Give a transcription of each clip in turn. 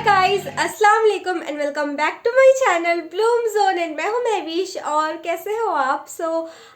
Guys, अस्सलाम वालेकुम and welcome back to my channel bloom zone एंड मैं हूं महवीश। और कैसे हो आप?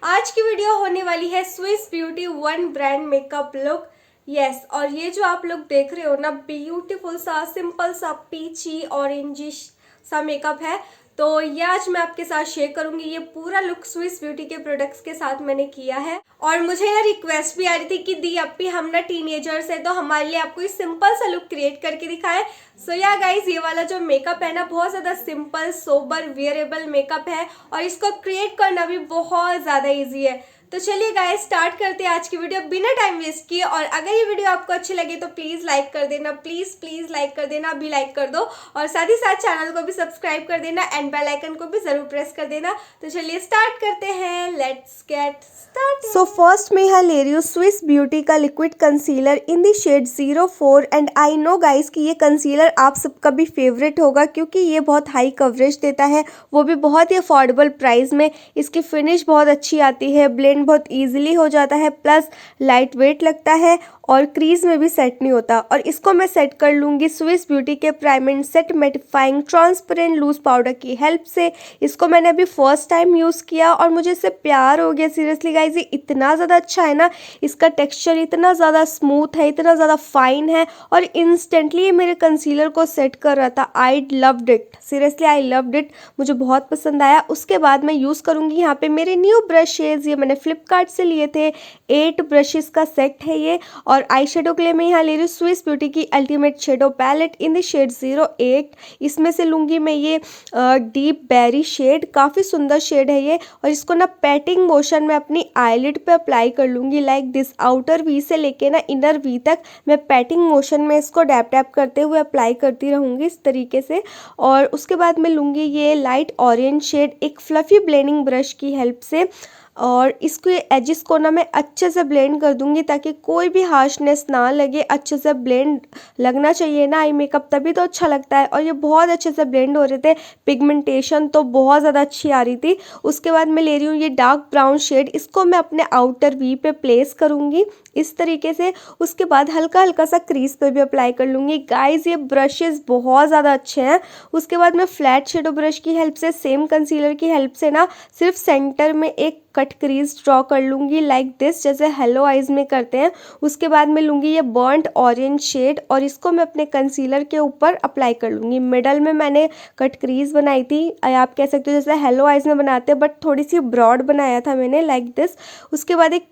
आज की वीडियो होने वाली है Swiss beauty one brand makeup look. Yes, और ये जो आप लोग देख रहे हो ना, ब्यूटीफुल सा सिंपल सा पीची ऑरेंजिश सा मेकअप है। तो ये आज मैं आपके साथ शेयर करूंगी। ये पूरा लुक स्विस ब्यूटी के प्रोडक्ट्स के साथ मैंने किया है। और मुझे ना रिक्वेस्ट भी आ रही थी कि दी अपी हम ना टीनेजर्स है, तो हमारे लिए आपको इस सिंपल सा लुक क्रिएट करके दिखाए। सो या गाइज, ये वाला जो मेकअप है ना, बहुत ज्यादा सिंपल सोबर वियरेबल मेकअप है और इसको क्रिएट करना भी बहुत ज्यादा ईजी है। तो चलिए गाइस, स्टार्ट करते हैं आज की वीडियो बिना टाइम वेस्ट किए। और अगर ये वीडियो आपको अच्छी लगे तो प्लीज लाइक कर देना, प्लीज लाइक कर देना, अभी लाइक कर दो। और साथ ही साथ चैनल को भी सब्सक्राइब कर देना एंड बेल आइकन को भी जरूर प्रेस कर देना। तो चलिए स्टार्ट करते हैं, let's get started. So first मैं यहाँ ले रही हूँ स्विस ब्यूटी का liquid concealer in the shade 04। And I know guys कि ये कंसीलर आप सबका भी फेवरेट होगा, क्योंकि ये बहुत हाई कवरेज देता है, वो भी बहुत ही अफोर्डेबल प्राइस में। इसकी फिनिश बहुत अच्छी आती है, ब्लेंड बहुत इजीली हो जाता है, प्लस लाइट वेट लगता है और क्रीज में भी सेट नहीं होता। और इसको मैं सेट कर लूँगी स्विस ब्यूटी के prime and set mattifying transparent loose powder की हेल्प से। इसको मैंने अभी फर्स्ट टाइम यूज़ किया और मुझे इससे प्यार हो गया। सीरियसली गाइज, ये इतना ज़्यादा अच्छा है ना, इसका टेक्सचर इतना ज़्यादा स्मूथ है, इतना ज़्यादा फाइन है और इंस्टेंटली ये मेरे कंसीलर को सेट कर रहा था। I loved it, seriously I loved it, मुझे बहुत पसंद आया। उसके बाद मैं यूज़ करूँगी यहाँ पे मेरे न्यू ब्रशेज़। ये मैंने फ्लिपकार्ट से लिए थे, 8 ब्रशेज़ का सेट है ये। और आई शेडो के लिए मैं यहाँ ले रही हूँ स्विस ब्यूटी की ultimate shadow palette in the shade 08। इसमें से लूँगी मैं ये डीप बेरी शेड, काफ़ी सुंदर शेड है ये। और इसको ना पैटिंग मोशन में अपनी आईलिड पे अप्लाई कर लूँगी, लाइक दिस। आउटर वी से लेके ना इनर वी तक मैं पैटिंग मोशन में इसको डैप डैप करते हुए अप्लाई करती रहूँगी इस तरीके से। और उसके बाद मैं लूँगी ये लाइट ऑरेंज शेड एक फ्लफी ब्लेंडिंग ब्रश की हेल्प से। और इसके एजिस को ना मैं अच्छे से ब्लेंड कर दूंगी ताकि कोई भी हार्शनेस ना लगे। अच्छे से ब्लेंड लगना चाहिए ना आई मेकअप, तभी तो अच्छा लगता है। और ये बहुत अच्छे से ब्लेंड हो रहे थे, पिगमेंटेशन तो बहुत ज़्यादा अच्छी आ रही थी। उसके बाद मैं ले रही हूँ ये डार्क ब्राउन शेड, इसको मैं अपने आउटर वी पे प्लेस करूँगी इस तरीके से। उसके बाद हल्का हल्का सा क्रीज पे भी अप्लाई कर लूँगी। गाइज, ये ब्रशेज़ बहुत ज़्यादा अच्छे हैं। उसके बाद मैं फ्लैट शेडो ब्रश की हेल्प से, सेम कंसीलर की हेल्प से ना सिर्फ सेंटर में एक कट क्रीज ड्रॉ कर लूँगी, लाइक दिस, जैसे हेलो आइज में करते हैं। उसके बाद मैं लूँगी ये बर्न्ट ऑरेंज शेड और इसको मैं अपने कंसीलर के ऊपर अप्लाई कर लूँगी। मिडल में मैंने कट क्रीज बनाई थी, आप कह सकते हो जैसे हेलो आइज में बनाते हैं, बट थोड़ी सी ब्रॉड बनाया था मैंने, लाइक दिस। उसके बाद एक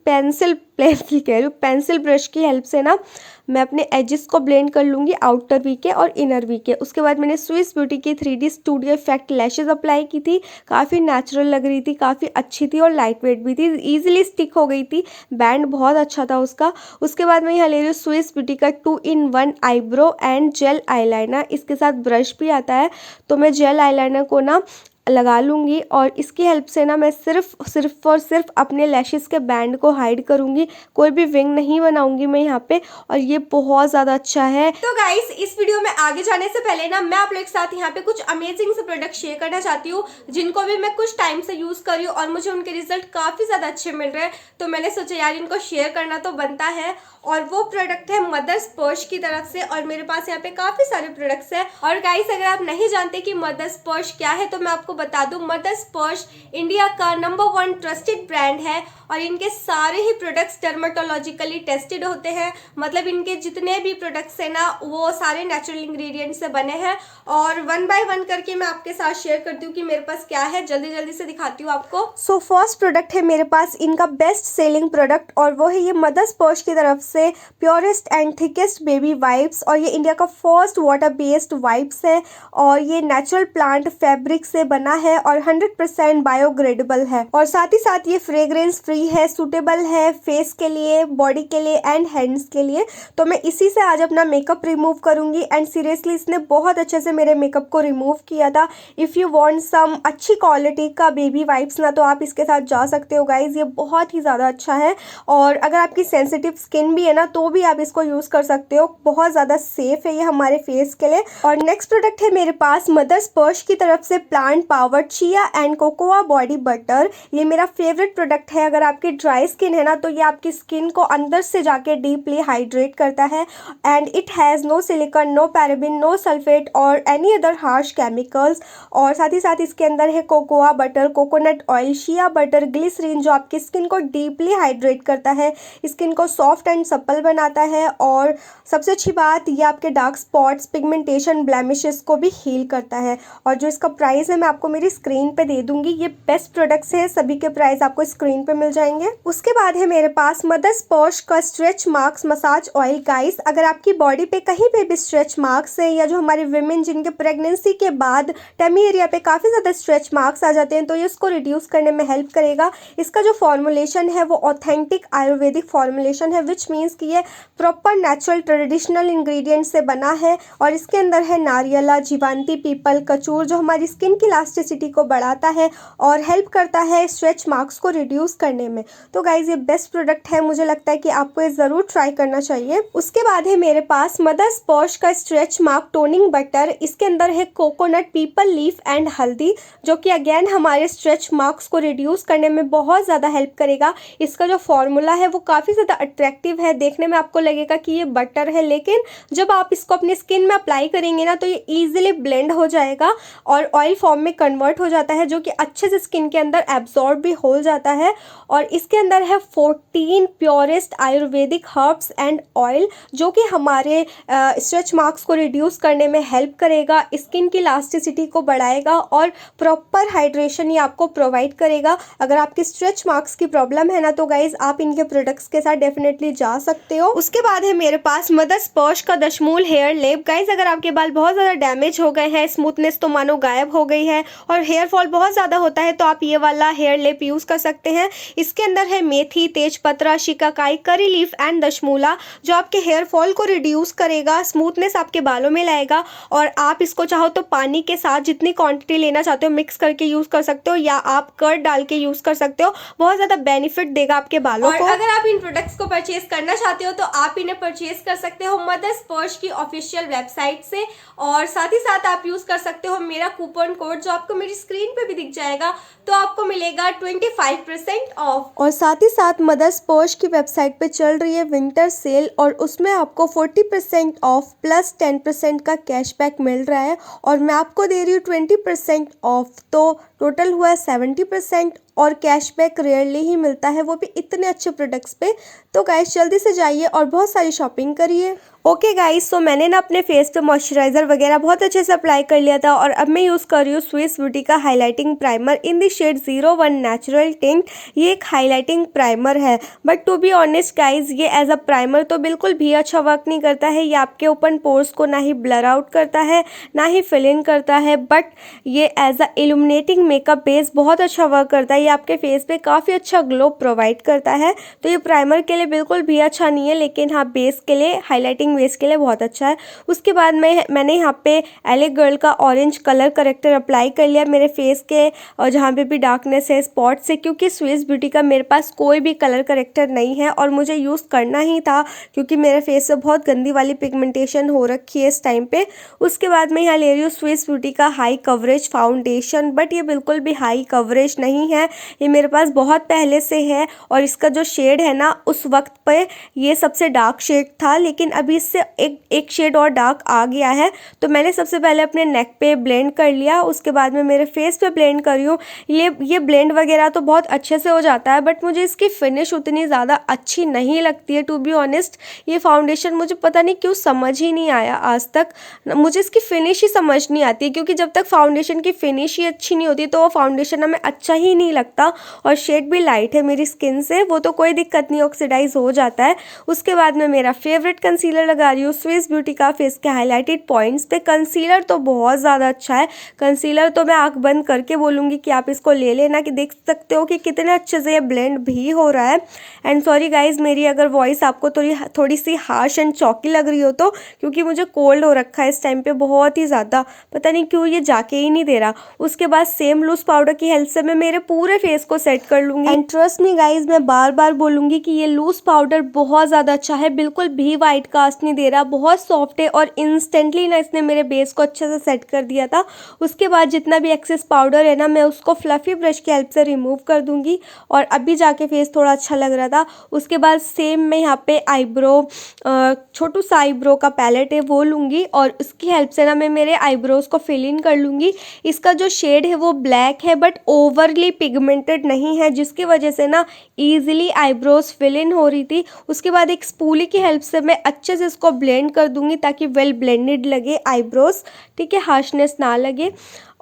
पेंसिल ब्रश की हेल्प से ना मैं अपने एजेस को ब्लेंड कर लूँगी, आउटर वी के और इनर वी के। उसके बाद मैंने स्विस ब्यूटी की 3D studio effect lashes apply की थी, काफ़ी नेचुरल लग रही थी, काफ़ी अच्छी थी और लाइट वेट भी थी, ईजिली स्टिक हो गई थी, बैंड बहुत अच्छा था उसका। उसके बाद मैं यहाँ ले रही हूँ स्विस ब्यूटी का 2-in-1 eyebrow and jail eyeliner. इसके साथ ब्रश भी आता है, तो मैं जेल आईलाइनर को ना लगा लूँगी और इसकी हेल्प से ना मैं सिर्फ और सिर्फ अपने लैशेस के बैंड को हाइड करूँगी, कोई भी विंग नहीं बनाऊँगी मैं यहाँ पे। और ये बहुत ज़्यादा अच्छा है। तो गाइस, इस वीडियो में आगे जाने से पहले ना मैं आप लोग के साथ यहाँ पे कुछ अमेजिंग से प्रोडक्ट शेयर करना चाहती हूँ, जिनको भी मैं कुछ टाइम से यूज कर रही हूँ और मुझे उनके रिजल्ट काफी ज्यादा अच्छे मिल रहे हैं। तो मैंने सोचा यार इनको शेयर करना तो बनता है। और वो प्रोडक्ट है MotherSparsh की तरफ से, और मेरे पास यहाँ पे काफी सारे प्रोडक्ट्स हैं। और गाइस, अगर आप नहीं जानते कि MotherSparsh क्या है तो मैं आपको बता दूं, MotherSparsh इंडिया का नंबर 1 ट्रस्टेड ब्रांड है और इनके सारे ही प्रोडक्ट्स डर्माटोलॉजिकली टेस्टेड होते हैं। मतलब इनके जितने भी प्रोडक्ट्स हैं ना, वो सारे नेचुरल इंग्रेडिएंट्स से बने हैं। और 1 बाय 1 करके मैं आपके साथ शेयर करती हूँ कि मेरे पास क्या है, जल्दी जल्दी से दिखाती हूँ आपको। सो फर्स्ट प्रोडक्ट है मेरे पास इनका बेस्ट सेलिंग प्रोडक्ट, और वो है ये MotherSparsh की तरफ से purest and thickest baby wipes. और ये इंडिया का फर्स्ट वाटर बेस्ड वाइप्स है और ये नेचुरल प्लांट फैब्रिक से बना है और 100% बायोग्रेडेबल है। और साथ ही साथ ये फ्रेग्रेंस फ्री है, सूटेबल है फेस के लिए, बॉडी के लिए एंड हैंड्स के लिए। तो मैं इसी से आज अपना मेकअप रिमूव करूंगी एंड सीरियसली इसने बहुत अच्छे से मेरे मेकअप को रिमूव किया था। इफ़ यू वांट सम अच्छी क्वालिटी का बेबी वाइप्स ना, तो आप इसके साथ जा सकते हो गाइज, ये बहुत ही ज़्यादा अच्छा है। और अगर आपकी सेंसिटिव स्किन भी है ना, तो भी आप इसको यूज़ कर सकते हो, बहुत ज़्यादा सेफ है ये हमारे फेस के लिए। और नेक्स्ट प्रोडक्ट है मेरे पास MotherSparsh की तरफ से plant powered chia and cocoa body butter. ये मेरा फेवरेट प्रोडक्ट है। अगर आपकी ड्राई स्किन है ना तो ये आपकी स्किन को अंदर से जाके डीपली हाइड्रेट करता है and it has no silicone, no paraben, no sulphate और एनी अदर हार्श केमिकल्स। और साथ ही साथ इसके अंदर है cocoa butter, coconut oil, shea butter, glycerine जो आपकी स्किन को डीपली हाइड्रेट करता है, स्किन को सॉफ्ट एंड सप्पल बनाता है और सबसे अच्छी बात ये आपके डार्क स्पॉट्स, पिगमेंटेशन, ब्लेमिशेस को भी हील करता है। और जो इसका प्राइस है मैं आपको मेरी स्क्रीन पे दे दूंगी। ये बेस्ट प्रोडक्ट्स हैं, सभी के प्राइस आपको स्क्रीन पे मिल जाएंगे। उसके बाद है मेरे पास मदर स्पर्श का stretch marks massage oil. Guys अगर आपकी बॉडी पे कहीं पे भी स्ट्रेच मार्क्स है या जो हमारी विमेन जिनके प्रेगनेंसी के बाद टमी एरिया पे काफ़ी ज़्यादा स्ट्रेच मार्क्स आ जाते हैं तो ये इसको रिड्यूस करने में हेल्प करेगा। इसका जो फॉर्मुलेशन है वो ऑथेंटिक आयुर्वेदिक फॉर्मुलेशन है, विच मीन्स कि ये प्रॉपर नेचुरल ट्रेडिशनल इंग्रेडिएंट से बना है और इसके अंदर है नारियला, जीवांती, पीपल, कचूर जो हमारी स्किन की इलास्टिसिटी को बढ़ाता है और हेल्प करता है स्ट्रेच मार्क्स को रिड्यूस करने में। तो गाइज ये बेस्ट प्रोडक्ट है, मुझे लगता है कि आपको ये ज़रूर ट्राई करना चाहिए। उसके बाद है मेरे पास मदर स्पर्श का स्ट्रेच मार्क टोनिंग बटर। इसके अंदर है कोकोनट, पीपल लीफ एंड हल्दी जो कि अगेन हमारे स्ट्रेच मार्क्स को रिड्यूस करने में बहुत ज़्यादा हेल्प करेगा। इसका जो फॉर्मूला है वो काफ़ी ज़्यादा अट्रैक्टिव है, देखने में आपको लगेगा कि ये बटर है लेकिन जब आप इसको अपनी स्किन में अप्लाई करेंगे ना तो ये ईजिली ब्लेंड हो जाएगा और ऑयल फॉर्म में कन्वर्ट हो जाता है जो कि अच्छे से स्किन के अंदर एब्जॉर्ब भी हो जाता है। और इसके अंदर है 14 purest Ayurvedic herbs and oil जो कि हमारे स्ट्रेच मार्क्स को रिड्यूस करने में हेल्प करेगा, स्किन की इलास्टिसिटी को बढ़ाएगा और प्रॉपर हाइड्रेशन ये आपको प्रोवाइड करेगा। अगर आपकी स्ट्रेच मार्क्स की प्रॉब्लम है ना तो गाइज आप इनके प्रोडक्ट्स के साथ डेफिनेटली जा सकते हो। उसके बाद है मेरे पास मदर स्पर्श का दशमूल हेयर लेप। गाइज अगर आपके बाल बहुत ज़्यादा डैमेज हो गए हैं, स्मूथनेस तो मानो गायब हो गई है और हेयर फॉल बहुत ज़्यादा होता है तो आप ये वाला हेयर लेप यूज़ कर सकते हैं। इसके अंदर है मेथी, तेजपत्ता, शिकाकाई, करी लीफ एंड दशमूला जो आपके हेयर फॉल को रिड्यूस करेगा, स्मूथनेस आपके बालों में लाएगा और आप इसको चाहो तो पानी के साथ जितनी क्वांटिटी लेना चाहते हो मिक्स करके यूज़ कर सकते हो या आप कर्ड डाल के यूज़ कर सकते हो। बहुत ज़्यादा बेनिफिट देगा आपके बालों को। अगर आप इन प्रोडक्ट्स को परचेज करना चाहते हो तो आप इन्हें परचेज कर सकते हो मदर स्पर्श की ऑफिशियल वेबसाइट से और साथ ही साथ आप यूज़ कर सकते हो मेरा कूपन कोड जो आपको मेरी स्क्रीन पे भी दिख जाएगा तो आपको मिलेगा 25% ऑफ। और साथ ही साथ मदर स्पर्श की वेबसाइट पे चल रही है विंटर सेल और उसमें आपको 40% ऑफ प्लस 10% का कैशबैक मिल रहा है और मैं आपको दे रही हूँ 20% ऑफ, तो टोटल हुआ 70% और कैशबैक रेयरली ही मिलता है, वो भी इतने अच्छे प्रोडक्ट्स पे। तो गाइस जल्दी से जाइए और बहुत सारी शॉपिंग करिए। ओके गाइस, सो मैंने ना अपने फेस पे मॉइस्चराइज़र वगैरह बहुत अच्छे से अप्लाई कर लिया था और अब मैं यूज़ कर रही हूँ स्विस ब्यूटी का highlighting primer in the shade 01 natural tint. ये एक हाइलाइटिंग प्राइमर है but to be honest guys ये एज अ प्राइमर तो बिल्कुल भी अच्छा वर्क नहीं करता है। ये आपके ओपन पोर्स को ना ही ब्लर आउट करता है ना ही फिल इन करता है, बट ये as a illuminating makeup base बहुत अच्छा वर्क करता है। ये आपके फेस पे काफ़ी अच्छा ग्लो प्रोवाइड करता है। तो ये प्राइमर के लिए बिल्कुल भी अच्छा नहीं है लेकिन हाँ बेस के लिए, हाइलाइटिंग बेस के लिए बहुत अच्छा है। उसके बाद मैंने यहाँ पे एले गर्ल का ऑरेंज कलर करेक्टर अप्लाई कर लिया मेरे फेस के और जहाँ पे भी डार्कनेस है स्पॉट से, क्योंकि स्विस ब्यूटी का मेरे पास कोई भी कलर करेक्टर नहीं है और मुझे यूज़ करना ही था क्योंकि मेरे फेस से बहुत गंदी वाली पिगमेंटेशन हो रखी है इस टाइम पे। उसके बाद मैं यहाँ ले रही हूँ स्विस ब्यूटी का हाई कवरेज फाउंडेशन, बट ये बिल्कुल भी हाई कवरेज नहीं है, ये मेरे पास बहुत पहले से है और इसका जो शेड है ना उस वक्त पे ये सबसे डार्क शेड था लेकिन अभी इससे एक शेड और डार्क आ गया है। तो मैंने सबसे पहले अपने नेक पे ब्लेंड कर लिया, उसके बाद में मेरे फेस पे ब्लेंड कर रही हूँ। ये ब्लेंड वगैरह तो बहुत अच्छे से हो जाता है बट मुझे इसकी फिनिश उतनी ज़्यादा अच्छी नहीं लगती है टू बी ऑनेस्ट। ये फाउंडेशन मुझे पता नहीं क्यों समझ ही नहीं आया आज तक, मुझे इसकी फिनिश ही समझ नहीं आती क्योंकि जब तक फाउंडेशन की फिनिश ही अच्छी नहीं होती तो वो फाउंडेशन हमें अच्छा ही नहीं लगता। और शेड भी लाइट है मेरी स्किन से, वो तो कोई दिक्कत नहीं, ऑक्सीडाइज हो जाता है। उसके बाद मैं मेरा फेवरेट कंसीलर लगा रही हूँ स्विस ब्यूटी का फेस के हाईलाइटेड पॉइंट्स पे। कंसीलर तो बहुत ज़्यादा अच्छा है, कंसीलर तो मैं आंख बंद करके बोलूँगी कि आप इसको ले लेना, कि देख सकते हो कि कितने अच्छे से ये ब्लेंड भी हो रहा है। एंड सॉरी गाइज मेरी अगर वॉइस आपको थोड़ी सी हार्श एंड चौकी लग रही हो तो, क्योंकि मुझे कोल्ड हो रखा है इस टाइम पे बहुत ही ज़्यादा, पता नहीं क्यों ये जाके ही नहीं दे रहा। उसके बाद सेम लूज पाउडर की हेल्प से मैं मेरे पूरे पूरे फेस को सेट कर लूँगी। एंड ट्रस्ट मी गाइज, मैं बार बार बोलूँगी कि ये लूज़ पाउडर बहुत ज़्यादा अच्छा है, बिल्कुल भी वाइट कास्ट नहीं दे रहा, बहुत सॉफ्ट है और इंस्टेंटली ना इसने मेरे बेस को अच्छे से सेट कर दिया था। उसके बाद जितना भी एक्सेस पाउडर है ना, मैं उसको फ्लफ़ी ब्रश की हेल्प से रिमूव कर दूँगी और अभी जाके फेस थोड़ा अच्छा लग रहा था। उसके बाद सेम मैं यहाँ पे आईब्रो, छोटू सा आईब्रो का पैलेट है वो लूँगी और उसकी हेल्प से ना मैं मेरे आईब्रोज़ को फिल इन कर लूँगी। इसका जो शेड है वो ब्लैक है बट ओवरली पिगमेंटेड नहीं है, जिसकी वजह से ना ईजिली आईब्रोज फिल इन हो रही थी। उसके बाद एक स्पूली की हेल्प से मैं अच्छे से इसको ब्लेंड कर दूंगी ताकि वेल ब्लेंडेड लगे आईब्रोज, ठीक है, हार्शनेस ना लगे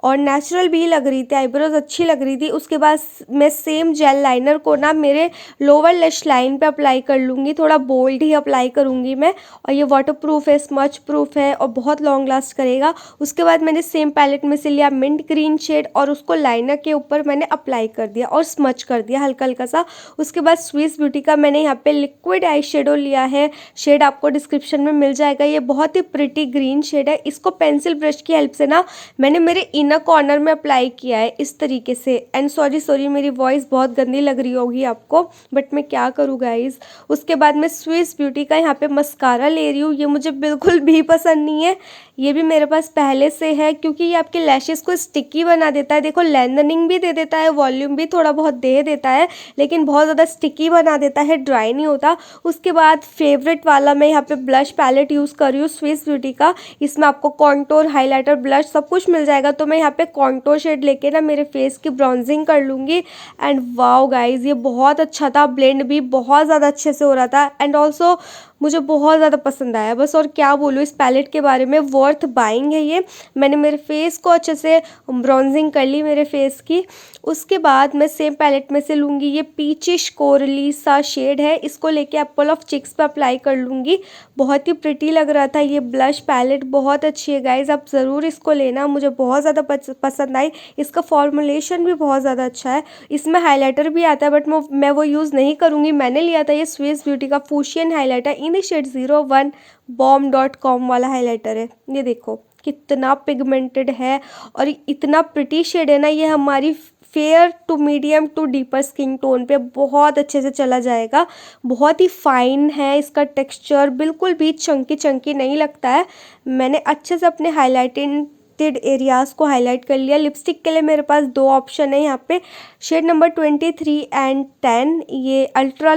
और नेचुरल भी लग रही थी, आईब्रोज अच्छी लग रही थी। उसके बाद मैं सेम जेल लाइनर को ना मेरे लोअर लैश लाइन पे अप्लाई कर लूँगी, थोड़ा बोल्ड ही अप्लाई करूँगी मैं और ये वाटरप्रूफ है, स्मच प्रूफ है और बहुत लॉन्ग लास्ट करेगा। उसके बाद मैंने सेम पैलेट में से लिया मिंट ग्रीन शेड और उसको लाइनर के ऊपर मैंने अप्लाई कर दिया और स्मच कर दिया हल्का हल्का सा। उसके बाद स्विस ब्यूटी का मैंने यहाँ पे लिक्विड आई शेडो लिया है, शेड आपको डिस्क्रिप्शन में मिल जाएगा। ये बहुत ही प्रिटी ग्रीन शेड है। इसको पेंसिल ब्रश की हेल्प से ना मैंने मेरे इनर कॉर्नर में अप्लाई किया है इस तरीके से। एंड सॉरी मेरी वॉइस बहुत गंदी लग रही होगी आपको, बट मैं क्या करूँ गाइज। उसके बाद मैं स्विस ब्यूटी का यहाँ पे मस्कारा ले रही हूँ। ये मुझे बिल्कुल भी पसंद नहीं है, ये भी मेरे पास पहले से है क्योंकि ये आपके लैशेस को स्टिकी बना देता है। देखो लेंथनिंग भी दे देता है, वॉल्यूम भी थोड़ा बहुत दे देता है, लेकिन बहुत ज़्यादा स्टिकी बना देता है, ड्राई नहीं होता। उसके बाद फेवरेट वाला मैं यहाँ पे ब्लश पैलेट यूज़ कर रही हूँ स्विस ब्यूटी का। इसमें आपको कॉन्टोर, हाइलाइटर, ब्लश सब कुछ मिल जाएगा। तो मैं यहाँ पे कॉन्टोर शेड लेके ना मेरे फेस की ब्राउजिंग कर लूँगी। एंड वाओ गाइज, ये बहुत अच्छा था, ब्लेंड भी बहुत ज़्यादा अच्छे से हो रहा था एंड ऑल्सो मुझे बहुत ज़्यादा पसंद आया। बस और क्या बोलूँ इस पैलेट के बारे में, वर्थ बाइंग है ये। मैंने मेरे फेस को अच्छे से ब्राउजिंग कर ली मेरे फेस की। उसके बाद मैं सेम पैलेट में से लूँगी, ये पीचिश कोरली सा शेड है, इसको लेके एप्पल ऑफ चिक्स पे अप्लाई कर लूँगी। बहुत ही प्रिटी लग रहा था ये ब्लश पैलेट, बहुत अच्छी है गाइज, आप ज़रूर इसको लेना, मुझे बहुत ज़्यादा पसंद आई। इसका फॉर्मुलेशन भी बहुत ज़्यादा अच्छा है। इसमें हाइलाइटर भी आता है बट मैं वो यूज़ नहीं करूँगी। मैंने लिया था ये स्विस ब्यूटी का fuchsia highlighter in the shade 01 bomb.com वाला हाइलाइटर है। ये देखो कितना पिगमेंटेड है और इतना प्रिटी शेड है ना, ये हमारी fair to medium to deeper skin tone पे बहुत अच्छे से चला जाएगा। बहुत ही फाइन है इसका टेक्सचर, बिल्कुल भी चंकी चंकी नहीं लगता है। मैंने अच्छे से अपने हाईलाइटेड एरियाज़ को हाईलाइट कर लिया। लिपस्टिक के लिए मेरे पास दो ऑप्शन है यहाँ पे, शेड नंबर 23 एंड 10। ये अल्ट्रा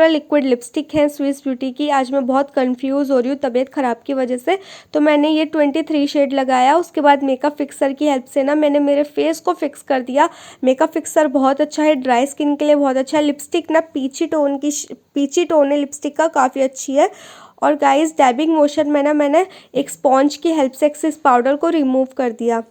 लिक्विड लिपस्टिक है स्विस ब्यूटी की। आज मैं बहुत कंफ्यूज हो रही हूँ तबीयत ख़राब की वजह से, तो मैंने ये 23 शेड लगाया। उसके बाद मेकअप फिक्सर की हेल्प से ना मैंने मेरे फेस को फिक्स कर दिया। मेकअप फिक्सर बहुत अच्छा है, ड्राई स्किन के लिए बहुत अच्छा है। लिपस्टिक ना पीची टोन है लिपस्टिक का, काफ़ी अच्छी है। और गाइस डैबिंग मोशन में ना मैंने एक स्पॉन्ज की हेल्प से एक्सेस पाउडर को रिमूव कर दिया।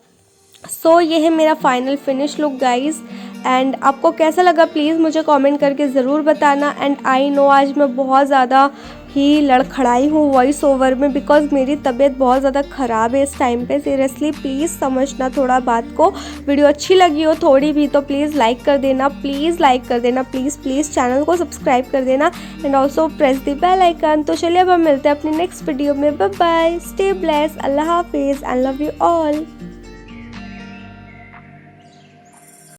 सो ये है मेरा final finish look guys. And आपको कैसा लगा प्लीज़ मुझे कमेंट करके ज़रूर बताना। एंड आई नो आज मैं बहुत ज़्यादा ही लड़खड़ाई हूँ वॉइस ओवर में, बिकॉज मेरी तबीयत बहुत ज़्यादा ख़राब है इस टाइम पे। सीरियसली प्लीज़ समझना थोड़ा बात को। वीडियो अच्छी लगी हो थोड़ी भी तो प्लीज़ लाइक कर देना, प्लीज़ चैनल को सब्सक्राइब कर देना and also press the bell icon. तो चलिए अब हम मिलते हैं अपनी नेक्स्ट वीडियो में। बाय बाय, स्टे ब्लेस्ड, अल्लाह हाफिज़, आई लव यू ऑल।